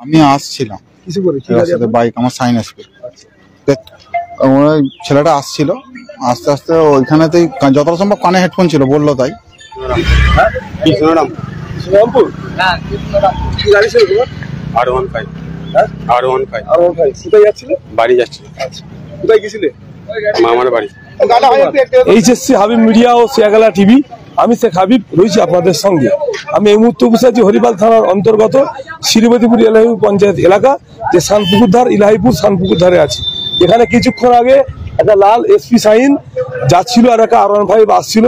আমি আসছিলাম কিছু করে বাইক আমার সাইন আসবে ছেলেটা আসছিল আস্তে আস্তে ওইখানেতেই যতটা সম্ভব কানে হেডফোন ছিল বললো তাই। বাড়ি যাচ্ছিল। কোথায় গেছিলে? মামার বাড়ি। এইচএসসি হাবিব মিডিয়া ও শিয়াগালা টিভি, আমি শেখ হাবিব রয়েছি আপনাদের সঙ্গে। আমি এই মুহূর্তে বসে আছি হরিপাল থানার অন্তর্গত শ্রীমতীপুর ইলাহিপুর পঞ্চায়েত এলাকা, যে শানপুকুর ধার ইলাহিপুর শানপুকুর ধারে আছে। এখানে কিছুক্ষণ আগে একটা লাল এসপি সাইন যাচ্ছিল আর একটা R15 আসছিল,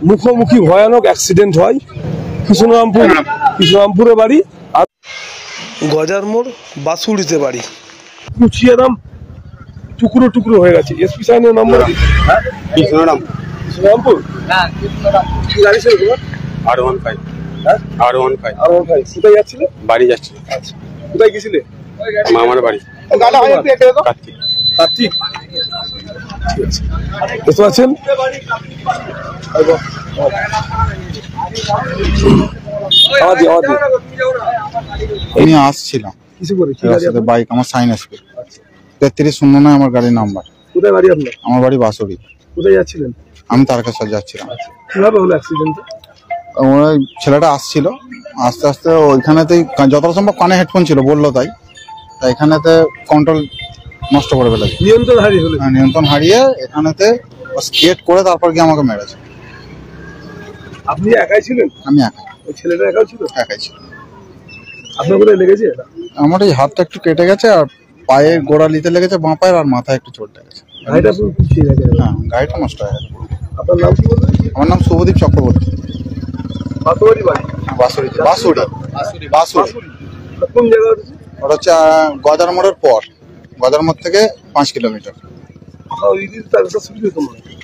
মুখোমুখি ভয়ানক অ্যাক্সিডেন্ট হয়। কৃষ্ণরামপুরে বাড়ি আর গজার মোড় বাসুড়িতে বাড়ি। কুচিয়ারাম টুকরো টুকরো হয়ে গেছে। এসপি সাইনের নম্বর কৃষ্ণরামপুর। R15 কোথায় যাচ্ছিল? বাড়ি যাচ্ছিল। আচ্ছা, কোথায় গেছিলে? মামার বাড়ি। কার্তিক বুঝতে পারছেন? আমি আসছিলাম কিছু করে বাইক আমার সাইন আসবে 3309 আমার গাড়ির নাম্বার। কোথায় বাড়ি আপনার? আমার বাড়ি বাসুড়ি। কোথায় যাচ্ছিলেন? আমি তারকেশ্বর যাচ্ছিলাম। কিভাবে হলো অ্যাক্সিডেন্ট? ওই ছেলেটা আসছিল আস্তে আস্তে ওইখানেতেই যতটা সম্ভব কানে হেডফোন ছিল বললো তাই এখানেতে কন্ট্রোল নষ্ট করে ফেলেছে। নিয়ন্ত্রণ হারিয়ে এখানেতে স্কেট করে তারপর গিয়ে আমাকে মেরেছে। আপনি একাই ছিলেন? আমি একাই। ওই ছেলেটা একাই ছিল? একাই ছিল। আপনার কোথায় লেগেছে? আমার এই হাতটা একটু কেটে গেছে আর পায়ে গোড়ালিতে লেগেছে বাঁ পায়ের, আর মাথায় একটু চোট লেগেছে। গাড়িটা হ্যাঁ, গাড়িটা নষ্ট হয়ে গেছে। আপনার নাম কি বললেন? আমার নাম শুভদীপ চক্রবর্তী। বাসুড়ি। কোন জায়গা? ওটা হচ্ছে গজার মোড়ের পর, গজার মোড় থেকে 5 কিলোমিটার।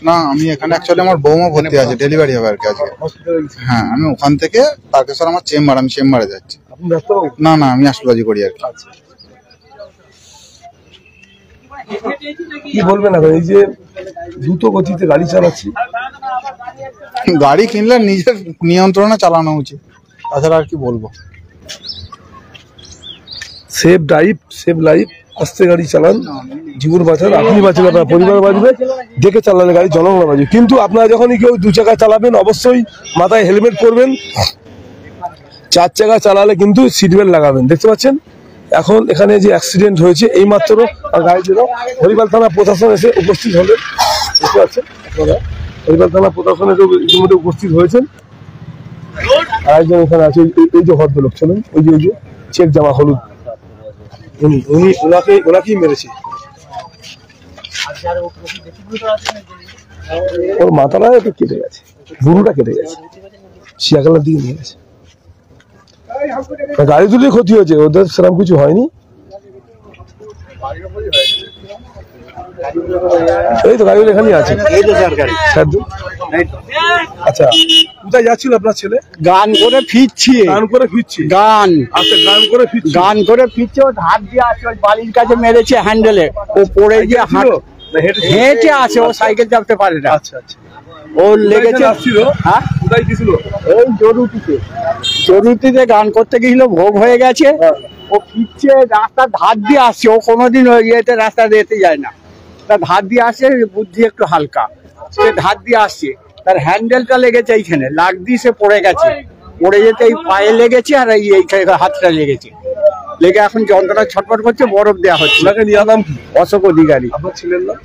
না, আমি এখানে অ্যাকচুয়ালি আমার বৌমা ভর্তি আছে, ডেলিভারি হবে আর কি আজকে। হ্যাঁ, আমি ওখান থেকে তারকেশ্বর আমার চেম্বার, আমি চেম্বারে যাচ্ছি। না না, আমি আসবাজি করি আর কি। কি বলবেন এখন এই যে দ্রুত গতিতে গাড়ি চালাচ্ছি? গাড়ি কিনলে নিজের নিয়ন্ত্রণে চালানো উচিত, তাছাড়া আর কি বলবো। Safe drive, safe life. আস্তে গাড়ি চালান, জীবন বাঁচান, আপনি বাঁচবেন, আপনার পরিবার বাঁচবে। দেখে চালালে গাড়ি জনগণ বাঁচবে। কিন্তু আপনারা যখনই কেউ 2 চাকা চালাবেন অবশ্যই মাথায় হেলমেট পরবেন। 4 চাকা চালালে কিন্তু সিট বেল্ট লাগাবেন। দেখতে পাচ্ছেন এখন এখানে যে অ্যাক্সিডেন্ট হয়েছে এইমাত্র গাড়িটিরও হরিপাল থানা প্রশাসন এসে উপস্থিত হলেন। দেখতে পাচ্ছেন আপনারা হরিপাল থানা প্রশাসন এসে ইতিমধ্যে উপস্থিত হয়েছেন। আরেকজন এখানে আছে, এই যে ভদ্রলোক ছিলেন, ওই যে চেক জামা হলুদ, উনি ওনাকেই মেরেছে। ওর মাথাটা একটু কেটে গেছে, বুড়োটা কেটে গেছে, শিয়াখালার দিকে নিয়ে গেছে। গাড়ি তুলে ক্ষতি হয়েছে, ওদের সেরকম কিছু হয়নি। এই তো গাড়িগুলো এখানেই আছে। আচ্ছা, কোথায় যাচ্ছিল আপনার ছেলে? গান করে ফিরছি। গান করে ফিরছে, ও ধার দিয়ে আসে, ওই বালির কাছে মেরেছে হ্যান্ডেলে, ও পড়ে গিয়ে হেঁটে আসে, ও সাইকেল চাপতে পারে না। আচ্ছা আচ্ছা, ও লেগেছে। হ্যাঁ, কোথায় গেছিল? ওই জরুরিতে গান করতে গেছিল, ভোগ হয়ে গেছে। ও ফিরছে, রাস্তার ধার দিয়ে আসছে, ও কোনোদিন ইয়েতে রাস্তা যেতে যায় না, তার ধার দিয়ে আসছে, বুদ্ধি একটু হালকা, সে ধার দিয়ে আসছে, তার হ্যান্ডেলটা লেগেছে এইখানে, লাগ দিয়ে সে পড়ে গেছে, পড়ে যেতে এই পায়ে লেগেছে আর এই হাতটা লেগেছে, লেগে এখন যন্ত্রণা ছটফট করছে, বরফ দেওয়া হচ্ছে। নাম অশোক অধিকারী। আপনার ছেলের নাম?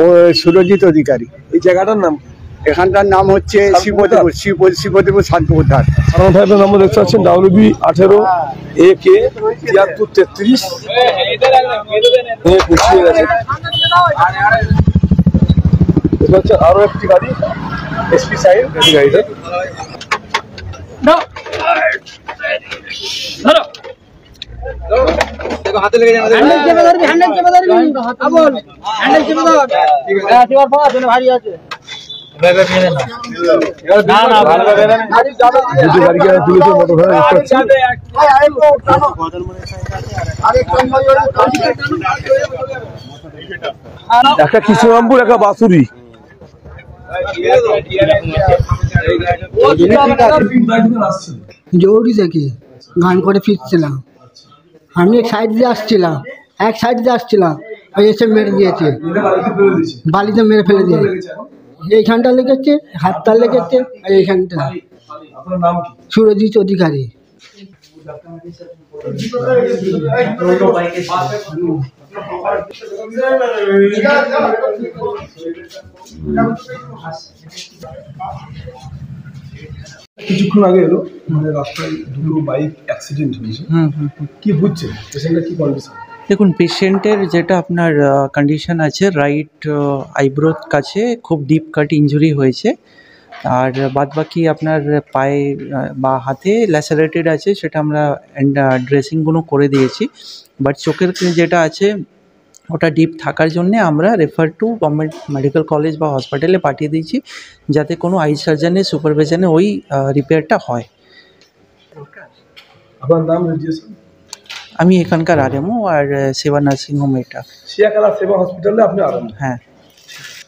ও সুরজিৎ অধিকারী। এই জায়গাটার নাম? এখানটার নাম হচ্ছে শিবপতিপুর শানপুকুর ধার। নম্বর দেখতে পাচ্ছেন WB18 AK 7333। আরো একটি গাড়ি এসপি সাইন, গাড়িটা হাতে লেগে যাবে। ভারী আছে। একটা কৃষ্ণরামপুর, একটা বাসুড়ি। জরুরি থেকে গান করে ফিরছিলাম। আমি এক সাইড দিয়ে আসছিলাম, ওই এসে মেরে দিয়েছে, বালিতে মেরে ফেলে দিয়ে। এইখানটা লেগেছে, হাতটা লেগেছে, আর এইখানটা। আপনার নাম কি? সুরজিৎ অধিকারী। কিছুক্ষণ আগে এলো, মানে রাস্তায় দুটো বাইক অ্যাক্সিডেন্ট হয়েছে, কি বুঝছে পেশেন্টের কি কন্ডিশন? দেখুন, পেশেন্টের যেটা আপনার কন্ডিশন আছে, রাইট আইব্রোর কাছে খুব ডিপ কাট ইনজুরি হয়েছে, আর বাদবাকি আপনার পায়ে বা হাতে ল্যাসারেটেড আছে, সেটা আমরা ড্রেসিংগুলো করে দিয়েছি। বাট চোখের যেটা আছে ওটা ডিপ থাকার জন্যে আমরা refer to government medical college বা হসপিটালে পাঠিয়ে দিয়েছি, যাতে কোনো আই সার্জনের সুপারভিশনে ওই রিপেয়ারটা হয়। আপনার নাম রেজিস্ট্রেশন? আমি এখানকার আরএমও, আর সেবা নার্সিংহোম এটা। শিয়াখালা সেবা হসপিটালে আপনি আরাম? হ্যাঁ।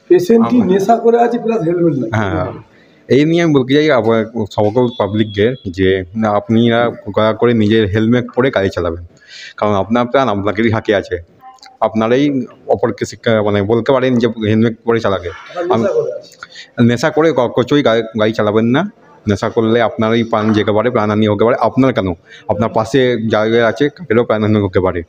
পেশেন্ট কি নেশা করে আছে প্লাস হেলমেট নাই? হ্যাঁ, এই নিয়ে আমি বলতে চাই সকল পাবলিককে যে আপনারা দয়া করে নিজের হেলমেট পরে গাড়ি চালাবেন, কারণ আপনার প্রাণ আপনাদেরই হাতে আছে। আপনারাই অপরকে শিক্ষা মানে বলতে পারেন যে হেলমেট পরে চালাবে। নেশা করে কচই গাড়ি চালাবেন না। নেশা করলে আপনারই প্রাণ যেতে পারে, প্রাণহানি হতে পারে। আপনার কেন, আপনার পাশে জায়গায় আছে কাকেরও প্রাণহানি হতে পারে।